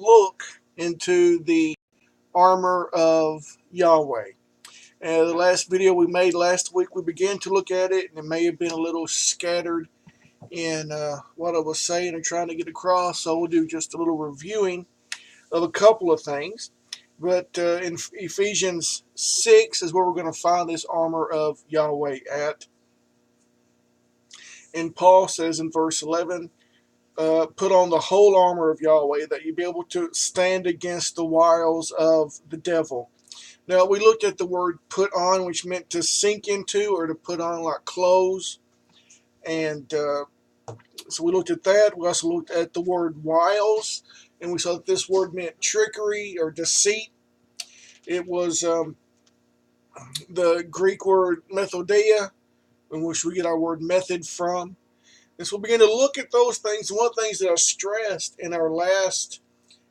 look into the armor of Yahweh. And the last video we made last week, we began to look at it, and it may have been a little scattered in what I was saying and trying to get across. So we'll do just a little reviewing of a couple of things. But in Ephesians 6 is where we're going to find this armor of Yahweh at. And Paul says in verse 11, put on the whole armor of Yahweh, that you be able to stand against the wiles of the devil. Now, we looked at the word put on, which meant to sink into or to put on like clothes. And so we looked at that. We also looked at the word wiles, and we saw that this word meant trickery or deceit. It was the Greek word methodeia, in which we get our word method from. And so we'll begin to look at those things. One of the things that I stressed in our last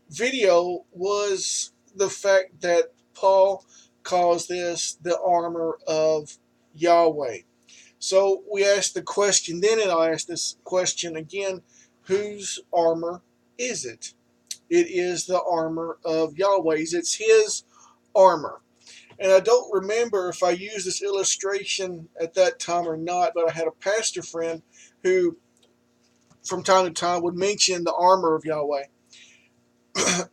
video was the fact that Paul calls this the armor of Yahweh. So we asked the question then, and I'll ask this question again: whose armor is it? It is the armor of Yahweh's. It's his armor. And I don't remember if I used this illustration at that time or not, but I had a pastor friend who from time to time would mention the armor of Yahweh.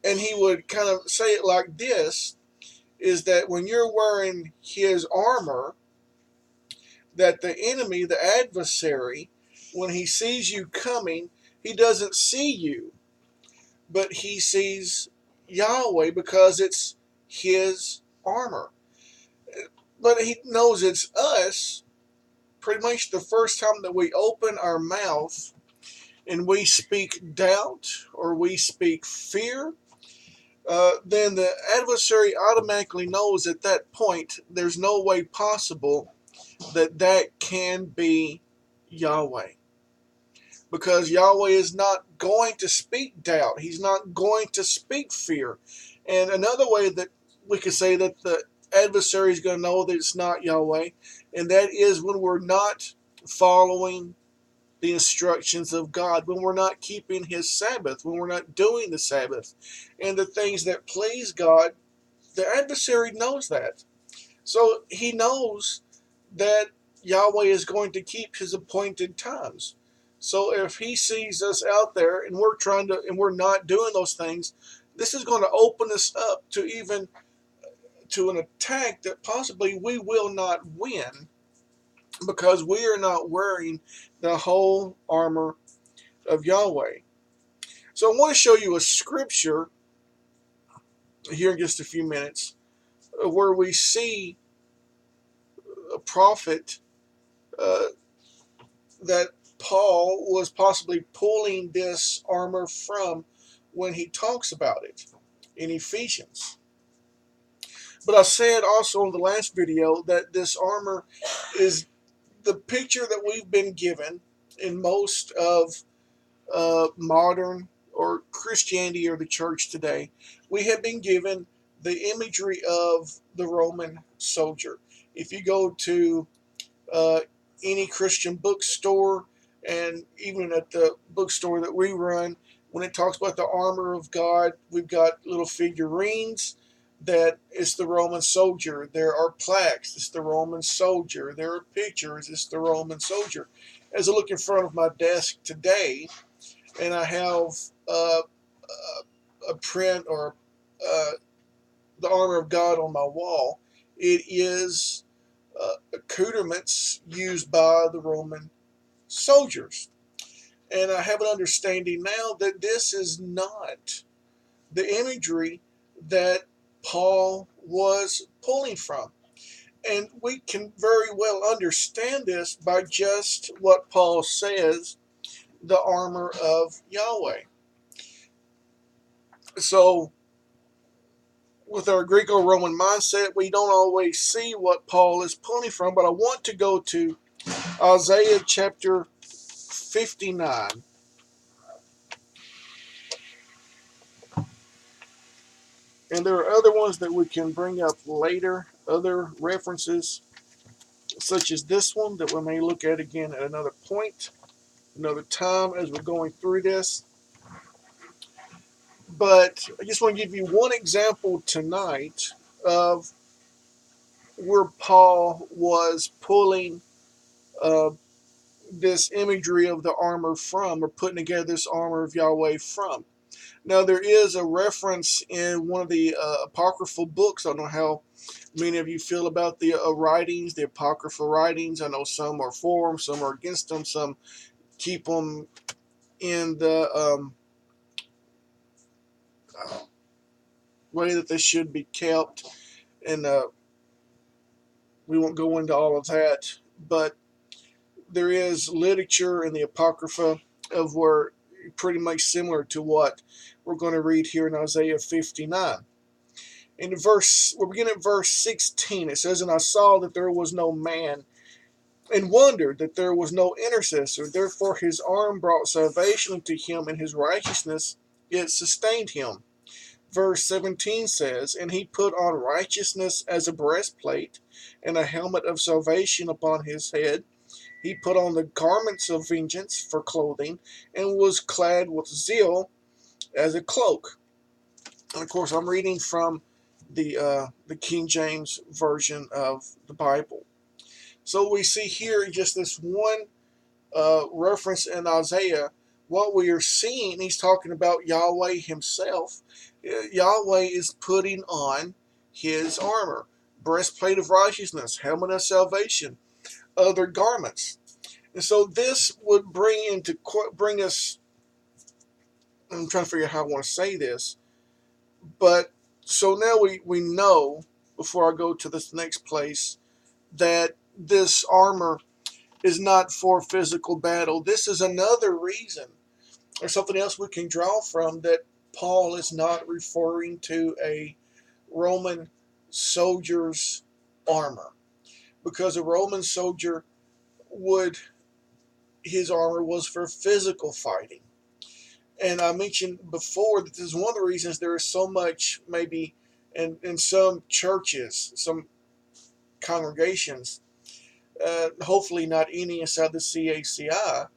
And he would kind of say it like this, is that when you're wearing his armor, that the enemy, the adversary, when he sees you coming, he doesn't see you, but he sees Yahweh because it's his armor. But he knows it's us pretty much the first time that we open our mouth and we speak doubt or we speak fear, then the adversary automatically knows at that point there's no way possible that that can be Yahweh. Because Yahweh is not going to speak doubt. He's not going to speak fear. And another way that we could say that the adversary is going to know that it's not Yahweh, and that is when we're not following the instructions of God, when we're not keeping his Sabbath, when we're not doing the Sabbath and the things that please God. The adversary knows that. So he knows that Yahweh is going to keep his appointed times. So if he sees us out there and we're not doing those things, this is going to open us up to an attack that possibly we will not win, because we are not wearing the whole armor of Yahweh. So I want to show you a scripture here in just a few minutes where we see a prophet that Paul was possibly pulling this armor from when he talks about it in Ephesians. But I said also in the last video that this armor is the picture that we've been given in most of modern or Christianity or the church today. We have been given the imagery of the Roman soldier. If you go to any Christian bookstore, and even at the bookstore that we run, when it talks about the armor of God, we've got little figurines that it's the Roman soldier. There are plaques, it's the Roman soldier. There are pictures, it's the Roman soldier. As I look in front of my desk today, and I have a print or the armor of God on my wall, it is accoutrements used by the Roman soldiers. And I have an understanding now that this is not the imagery that Paul was pulling from. And we can very well understand this by just what Paul says, the armor of Yahweh. So, with our Greco-Roman mindset, we don't always see what Paul is pulling from, but I want to go to Isaiah chapter 59. And there are other ones that we can bring up later, other references, such as this one that we may look at again at another point, another time as we're going through this. But I just want to give you one example tonight of where Paul was pulling uh, this imagery of the armor from, or putting together this armor of Yahweh from. Now, there is a reference in one of the apocryphal books. I don't know how many of you feel about the writings, the apocryphal writings. I know some are for them, some are against them, some keep them in the way that they should be kept. And we won't go into all of that. But there is literature in the Apocrypha of where pretty much similar to what we're going to read here in Isaiah 59. In verse, we'll begin at verse 16. It says, "And I saw that there was no man, and wondered that there was no intercessor. Therefore his arm brought salvation unto him, and his righteousness it sustained him." Verse 17 says, "And he put on righteousness as a breastplate, and a helmet of salvation upon his head. He put on the garments of vengeance for clothing, and was clad with zeal as a cloak." And of course, I'm reading from the King James version of the Bible. So we see here just this one reference in Isaiah. What we are seeing, he's talking about Yahweh himself. Yahweh is putting on his armor, breastplate of righteousness, helmet of salvation, other garments. And so this would bring us, I'm trying to figure out how I want to say this, but so now we know, before I go to this next place, that this armor is not for physical battle. This is another reason, or something else we can draw from, that Paul is not referring to a Roman soldier's armor, because a Roman soldier his armor was for physical fighting. And I mentioned before that this is one of the reasons there is so much, maybe in some churches, some congregations, hopefully not any inside the CACI,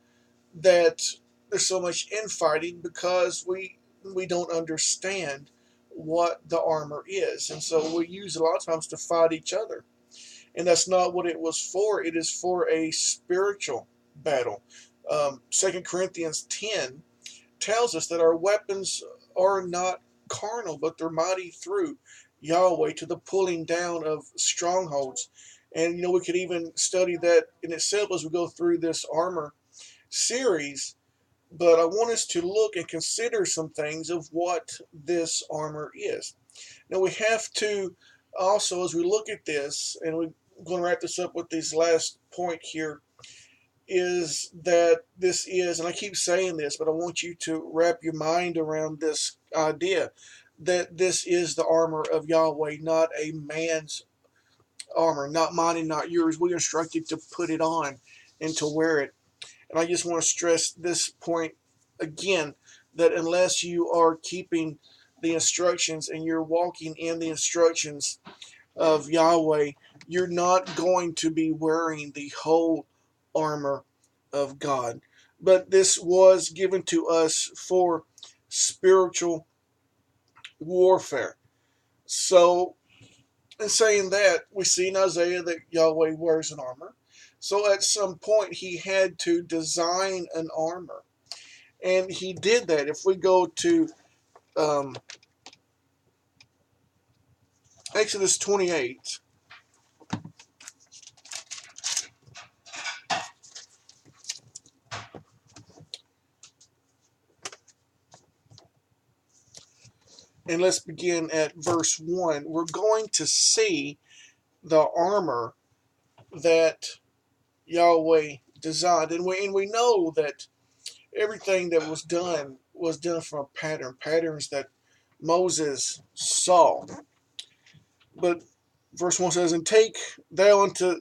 that there's so much infighting because we don't understand what the armor is. And so we use it a lot of times to fight each other. And that's not what it was for. It is for a spiritual battle. 2 Corinthians 10 tells us that our weapons are not carnal, but they're mighty through Yahweh to the pulling down of strongholds. And we could even study that in itself as we go through this armor series. But I want us to look and consider some things of what this armor is. Now we have to also, as we look at this, and we're going to wrap this up with this last point here, is that this is, and I keep saying this, but I want you to wrap your mind around this idea, that this is the armor of Yahweh, not a man's armor, not mine and not yours. We are instructed to put it on and to wear it. And I just want to stress this point again, that unless you are keeping the instructions and you're walking in the instructions of Yahweh, you're not going to be wearing the whole armor of God. But this was given to us for spiritual warfare. So, in saying that, we see in Isaiah that Yahweh wears an armor. So at some point he had to design an armor. And he did that. If we go to Exodus 28, and let's begin at verse 1, we're going to see the armor that Yahweh designed. And we know that everything that was done from a patterns that Moses saw. But verse 1 says, take thou unto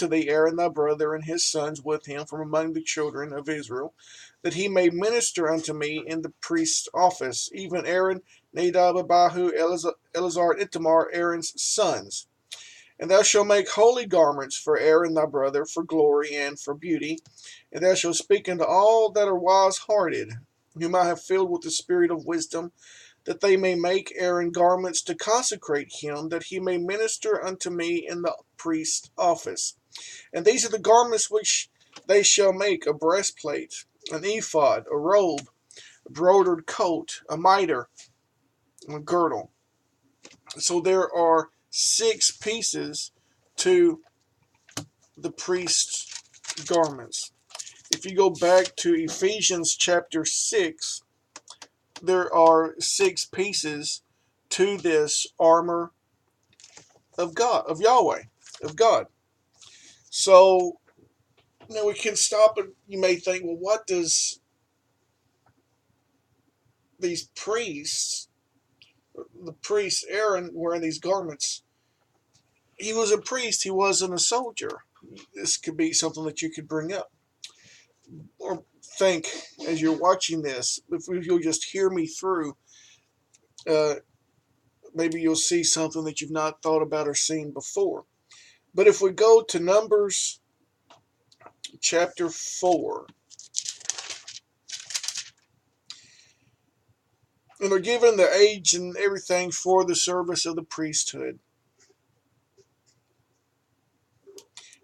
thee Aaron thy brother and his sons with him from among the children of Israel, that he may minister unto me in the priest's office, even Aaron, Nadab, Abihu, Eleazar, and Ithamar, Aaron's sons. And thou shalt make holy garments for Aaron thy brother, for glory and for beauty. And thou shalt speak unto all that are wise-hearted, whom I have filled with the spirit of wisdom, that they may make Aaron garments to consecrate him, that he may minister unto me in the priest's office. And these are the garments which they shall make: a breastplate, an ephod, a robe, a broidered coat, a mitre, and a girdle. So there are 6 pieces to the priest's garments. If you go back to Ephesians chapter 6, there are 6 pieces to this armor of God, of Yahweh, of God. So, we can stop and you may think, well, what does these priests, the priest Aaron wearing these garments, he was a priest, he wasn't a soldier. This could be something that you could bring up. Or think as you're watching this, if you'll just hear me through, maybe you'll see something that you've not thought about or seen before. But if we go to Numbers chapter 4, and they're given the age and everything for the service of the priesthood.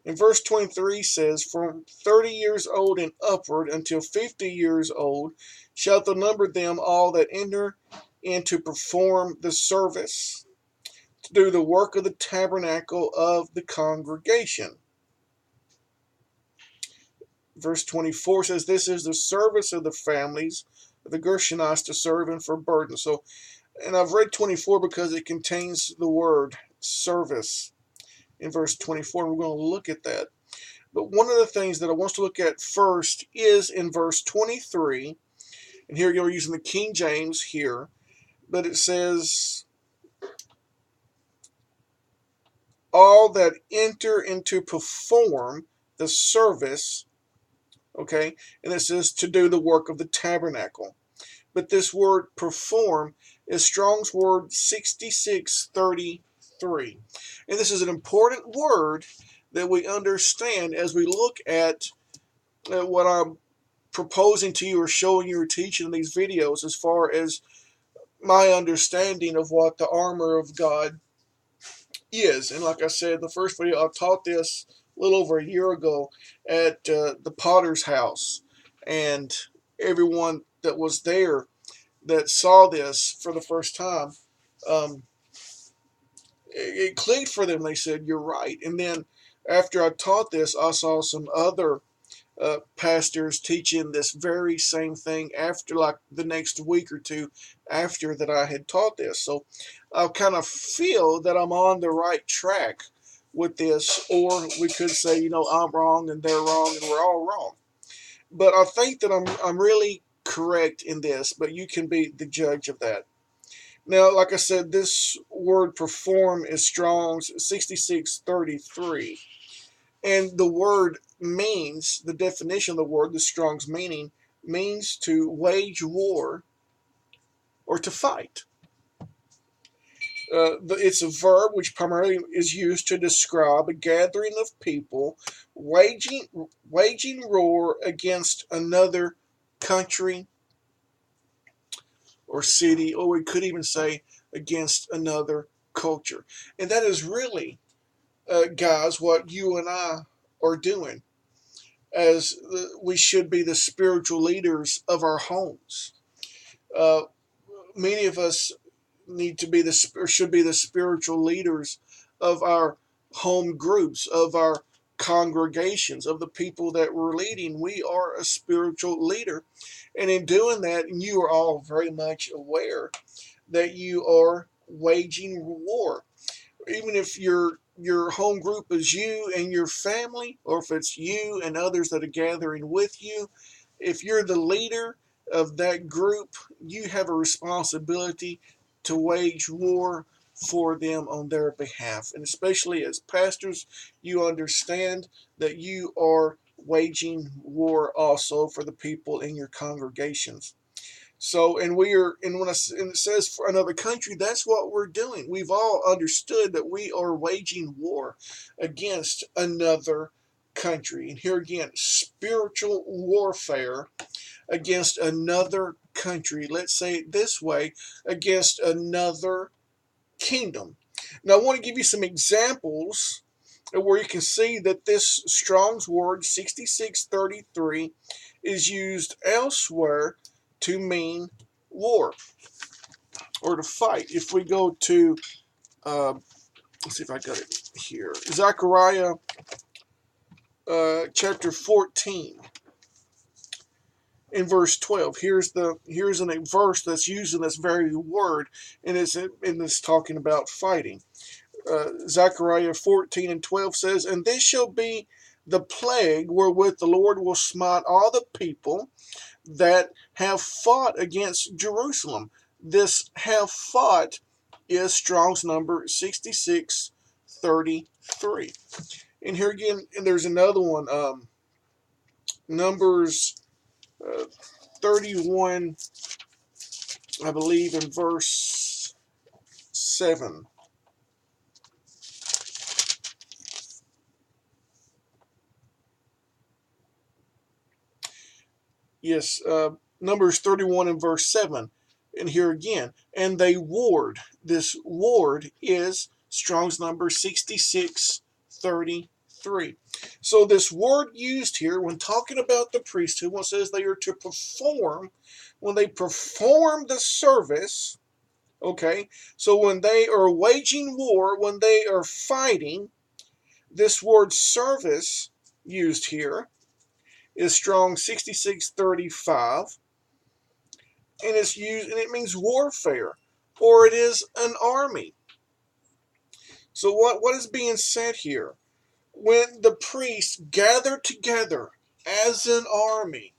And verse 23 says, from 30 years old and upward until 50 years old shalt thou number them all that enter in to perform the service, to do the work of the tabernacle of the congregation. Verse 24 says, this is the service of the families of the Gershonites to serve and for burden. So, and I've read 24 because it contains the word service in verse 24, and we're going to look at that. But one of the things that I want to look at first is in verse 23, and here you're using the King James here, but it says, all that enter into perform the service, okay, and it says to do the work of the tabernacle. But this word perform is Strong's word 6633. And this is an important word that we understand as we look at what I'm proposing to you or showing you or teaching in these videos, as far as my understanding of what the armor of God is. And like I said, the first video, I taught this a little over a year ago at the Potter's house. And everyone that was there that saw this for the first time, it clicked for them. They said, you're right. And then after I taught this, I saw some other pastors teaching this very same thing after, like the next week or two after that I had taught this. So I kind of feel that I'm on the right track with this, or we could say, I'm wrong and they're wrong and we're all wrong. But I think that I'm really correct in this, but you can be the judge of that. Now, like I said, this word perform is Strong's 6633. And the word means, the definition of the word, the Strong's meaning, means to wage war or to fight. It's a verb which primarily is used to describe a gathering of people waging war against another country or city, or we could even say against another culture. And that is really, guys, what you and I are doing, as we should be the spiritual leaders of our homes. Many of us need to be should be the spiritual leaders of our home groups, of our congregations, of the people that we're leading. We are a spiritual leader. And in doing that, you are all very much aware that you are waging war. Even if your home group is you and your family, or if it's you and others that are gathering with you, if you're the leader of that group, you have a responsibility to wage war for them on their behalf. And especially as pastors, you understand that you are waging war also for the people in your congregations. So, and when it says for another country, that's what we're doing. We've all understood that we are waging war against another country. And here again, spiritual warfare against another country, let's say it this way, against another kingdom. Now, I want to give you some examples where you can see that this Strong's word 6633 is used elsewhere to mean war or to fight. If we go to, let's see if I got it here, Zechariah chapter 14. In verse 12, here's a verse that's using this very word, and it's talking about fighting. Zechariah 14 and 12 says, "And this shall be the plague wherewith the Lord will smite all the people that have fought against Jerusalem." This "have fought" is Strong's number 6633. And here again, and there's another one, Numbers 31, I believe, in verse 7. Yes, Numbers 31 and verse 7. And here again, "And they warred." This "ward" is Strong's number 6633. So this word used here when talking about the priesthood, when it says they are to perform, when they perform the service, okay, so when they are waging war, when they are fighting, this word "service" used here is Strong 6635, and it's used, and it means warfare, or it is an army. So what is being said here? When the priests gather together as an army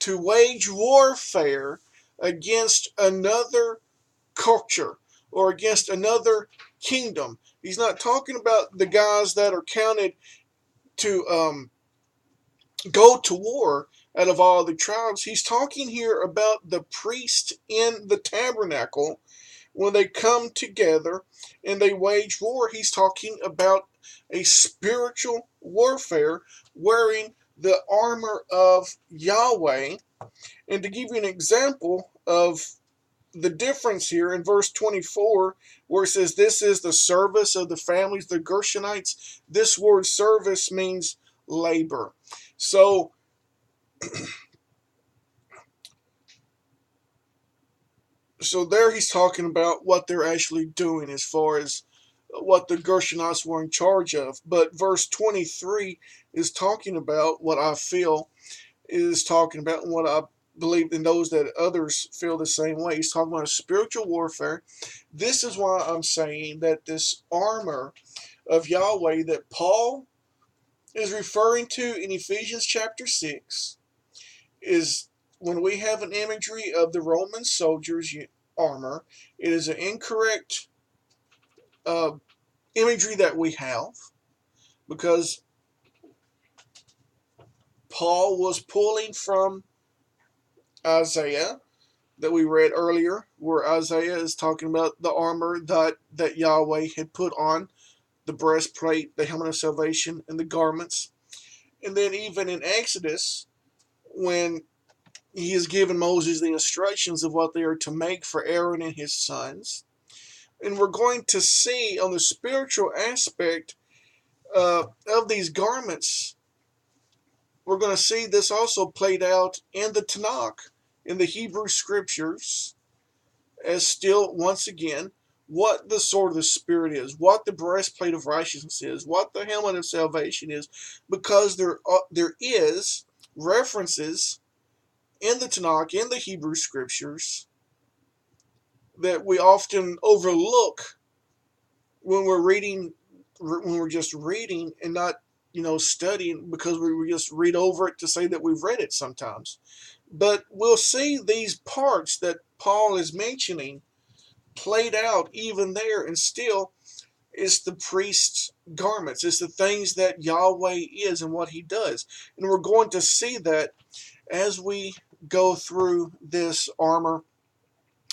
to wage warfare against another culture or against another kingdom, he's not talking about the guys that are counted to go to war out of all the tribes. He's talking here about the priests in the tabernacle when they come together and they wage war. He's talking about a spiritual warfare wearing the armor of Yahweh. And to give you an example of the difference here, in verse 24, where it says, "This is the service of the families, the Gershonites," this word "service" means labor. So there he's talking about what they're actually doing as far as what the Gershonites were in charge of. But verse 23 is talking about what I feel is talking about, and what I believe in those that others feel the same way. He's talking about a spiritual warfare. This is why I'm saying that this armor of Yahweh that Paul is referring to in Ephesians chapter 6 is, when we have an imagery of the Roman soldiers' armor, it is an incorrect imagery that we have, because Paul was pulling from Isaiah that we read earlier, where Isaiah is talking about the armor that Yahweh had put on, the breastplate, the helmet of salvation, and the garments. And then even in Exodus, when he has given Moses the instructions of what they are to make for Aaron and his sons. And we're going to see on the spiritual aspect of these garments, we're going to see this also played out in the Tanakh, in the Hebrew scriptures, as still, once again, what the sword of the Spirit is, what the breastplate of righteousness is, what the helmet of salvation is, because there is references in the Tanakh, in the Hebrew scriptures, that we often overlook when we're just reading and not, studying, because we just read over it to say that we've read it sometimes. But we'll see these parts that Paul is mentioning played out even there, and still it's the priest's garments. It's the things that Yahweh is and what he does. And we're going to see that as we go through this armor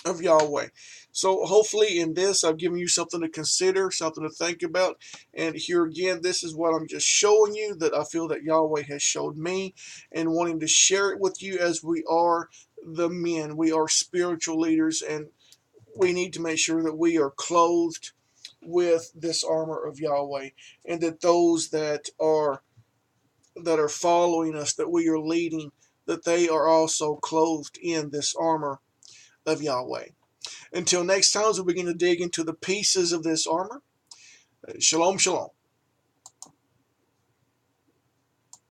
of Yahweh. So hopefully in this I've given you something to consider, something to think about. And here again, this is what I'm just showing you that I feel that Yahweh has showed me, and wanting to share it with you as we are the men. We are spiritual leaders, and we need to make sure that we are clothed with this armor of Yahweh, and that those that are following us, that we are leading, that they are also clothed in this armor of Yahweh. Until next time, as we begin to dig into the pieces of this armor, shalom, shalom.